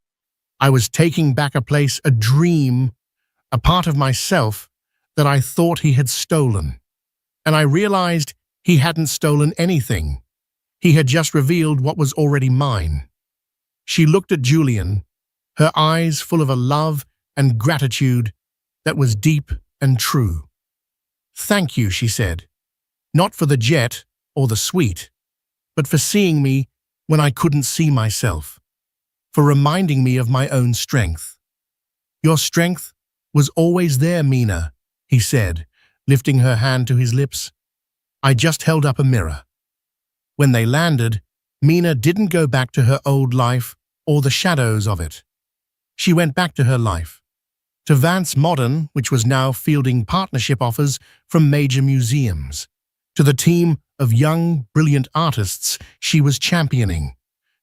I was taking back a place, a dream, a part of myself that I thought he had stolen. And I realized he hadn't stolen anything. He had just revealed what was already mine." She looked at Julian, her eyes full of a love and gratitude that was deep and true. "Thank you," she said, "not for the jet or the suite, but for seeing me when I couldn't see myself, for reminding me of my own strength." "Your strength was always there, Mina," he said, lifting her hand to his lips. "I just held up a mirror." When they landed, Mina didn't go back to her old life or the shadows of it. She went back to her life, to Vance Modern, which was now fielding partnership offers from major museums, to the team of young, brilliant artists she was championing,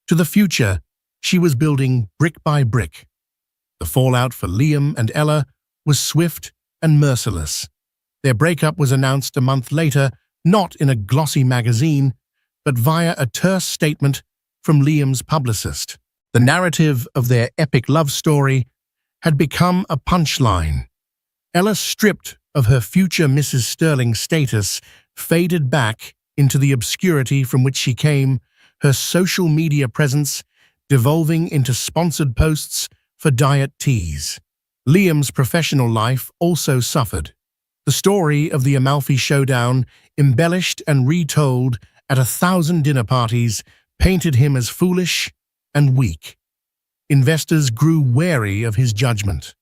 to the future she was building brick by brick. The fallout for Liam and Ella was swift and merciless. Their breakup was announced a month later, not in a glossy magazine, but via a terse statement from Liam's publicist. The narrative of their epic love story had become a punchline. Ella, stripped of her future Mrs. Sterling status, faded back into the obscurity from which she came, her social media presence devolving into sponsored posts for diet teas. Liam's professional life also suffered. The story of the Amalfi Showdown, embellished and retold at 1,000 dinner parties, painted him as foolish and weak. Investors grew wary of his judgment.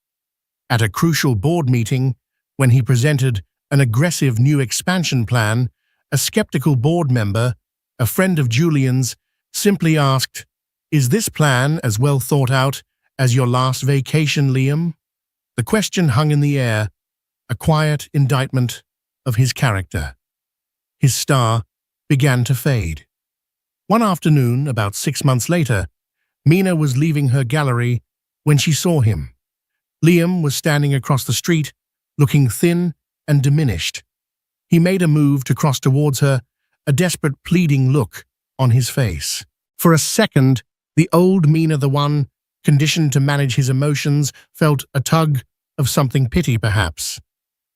At a crucial board meeting, when he presented an aggressive new expansion plan, a skeptical board member, a friend of Julian's, simply asked, "Is this plan as well thought out as your last vacation, Liam?" The question hung in the air, a quiet indictment of his character. His star began to fade. One afternoon, about 6 months later, Mina was leaving her gallery when she saw him. Liam was standing across the street, looking thin and diminished. He made a move to cross towards her, a desperate, pleading look on his face. For a second, the old Mina, the one conditioned to manage his emotions, felt a tug of something, pity perhaps.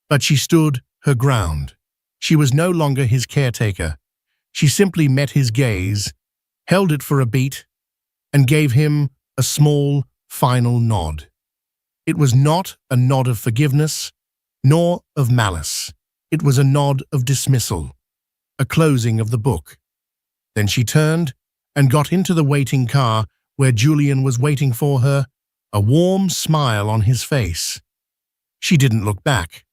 But she stood her ground. She was no longer his caretaker. She simply met his gaze, held it for a beat, and gave him a small, final nod. It was not a nod of forgiveness, nor of malice. It was a nod of dismissal, a closing of the book. Then she turned and got into the waiting car where Julian was waiting for her, a warm smile on his face. She didn't look back.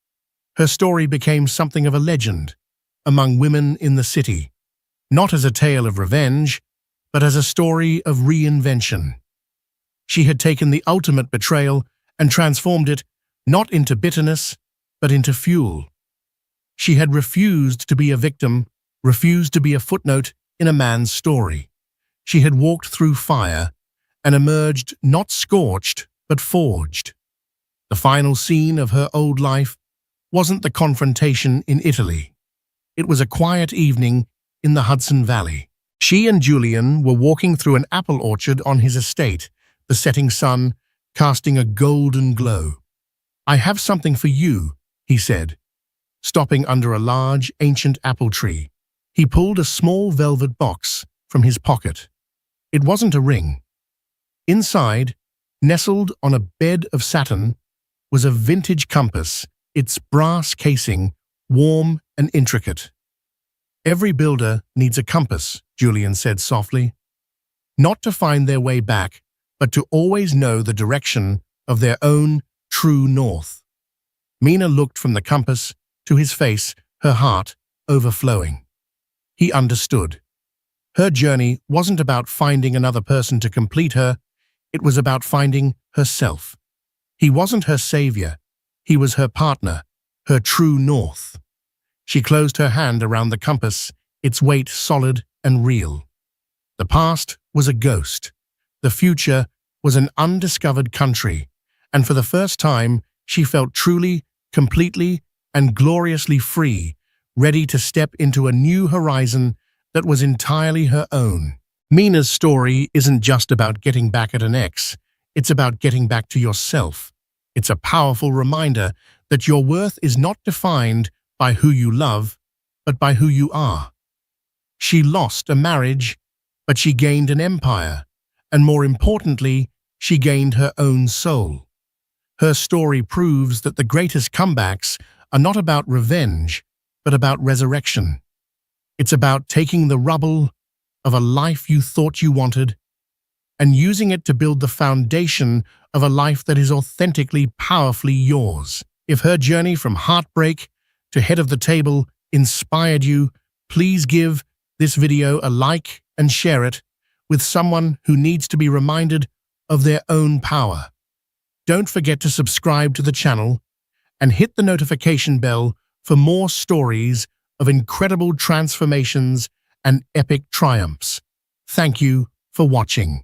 Her story became something of a legend among women in the city, not as a tale of revenge, but as a story of reinvention. She had taken the ultimate betrayal and transformed it not into bitterness, but into fuel. She had refused to be a victim, refused to be a footnote in a man's story. She had walked through fire and emerged not scorched, but forged. The final scene of her old life wasn't the confrontation in Italy. It was a quiet evening in the Hudson Valley. She and Julian were walking through an apple orchard on his estate, the setting sun casting a golden glow. "I have something for you," he said, stopping under a large, ancient apple tree. He pulled a small velvet box from his pocket. It wasn't a ring. Inside, nestled on a bed of satin, was a vintage compass, its brass casing warm and intricate. "Every builder needs a compass," Julian said softly. "Not to find their way back, but to always know the direction of their own true north." Mina looked from the compass to his face, her heart overflowing. He understood. Her journey wasn't about finding another person to complete her, it was about finding herself. He wasn't her savior, he was her partner, her true north. She closed her hand around the compass, its weight solid and real. The past was a ghost. The future was an undiscovered country, and for the first time, she felt truly, completely, and gloriously free, ready to step into a new horizon that was entirely her own. Mina's story isn't just about getting back at an ex, it's about getting back to yourself. It's a powerful reminder that your worth is not defined by who you love, but by who you are. She lost a marriage, but she gained an empire, and more importantly, she gained her own soul. Her story proves that the greatest comebacks are not about revenge, but about resurrection. It's about taking the rubble of a life you thought you wanted and using it to build the foundation of a life that is authentically, powerfully yours. If her journey from heartbreak to head of the table inspired you, please give this video a like and share it with someone who needs to be reminded of their own power. Don't forget to subscribe to the channel and hit the notification bell for more stories of incredible transformations and epic triumphs. Thank you for watching.